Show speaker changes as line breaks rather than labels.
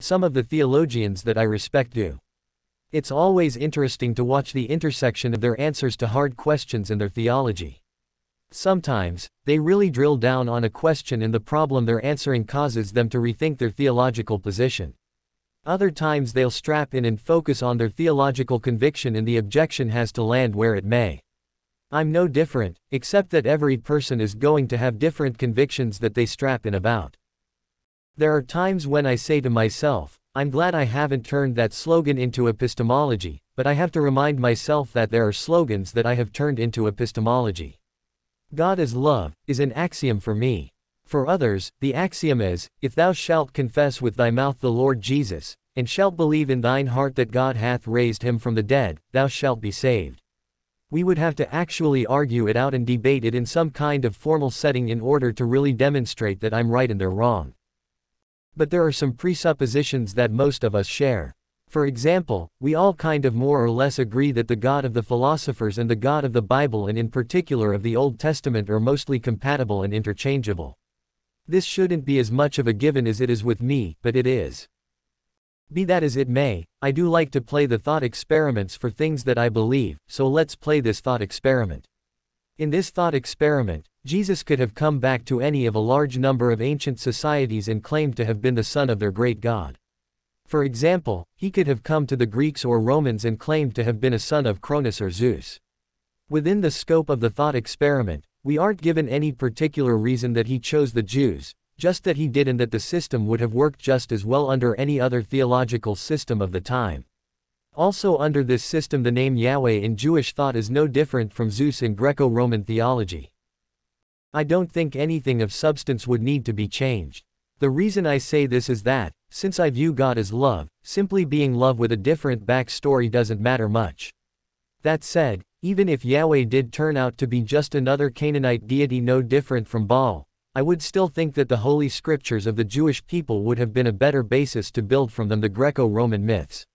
some of the theologians that I respect do. It's always interesting to watch the intersection of their answers to hard questions and their theology. Sometimes, they really drill down on a question and the problem they're answering causes them to rethink their theological position. Other times they'll strap in and focus on their theological conviction and the objection has to land where it may. I'm no different, except that every person is going to have different convictions that they strap in about. There are times when I say to myself, I'm glad I haven't turned that slogan into epistemology, but I have to remind myself that there are slogans that I have turned into epistemology. God is love, is an axiom for me. For others, the axiom is, if thou shalt confess with thy mouth the Lord Jesus, and shalt believe in thine heart that God hath raised him from the dead, thou shalt be saved. We would have to actually argue it out and debate it in some kind of formal setting in order to really demonstrate that I'm right and they're wrong. But there are some presuppositions that most of us share. For example, we all kind of more or less agree that the God of the philosophers and the God of the Bible and in particular of the Old Testament are mostly compatible and interchangeable. This shouldn't be as much of a given as it is with me, but it is. Be that as it may, I do like to play the thought experiments for things that I believe, so let's play this thought experiment. In this thought experiment, Jesus could have come back to any of a large number of ancient societies and claimed to have been the son of their great God. For example, he could have come to the Greeks or Romans and claimed to have been a son of Cronus or Zeus. Within the scope of the thought experiment, we aren't given any particular reason that he chose the Jews, just that he did and that the system would have worked just as well under any other theological system of the time. Also under this system the name Yahweh in Jewish thought is no different from Zeus in Greco-Roman theology. I don't think anything of substance would need to be changed. The reason I say this is that, since I view God as love, simply being love with a different backstory doesn't matter much. That said, even if Yahweh did turn out to be just another Canaanite deity no different from Baal, I would still think that the holy scriptures of the Jewish people would have been a better basis to build from than the Greco-Roman myths.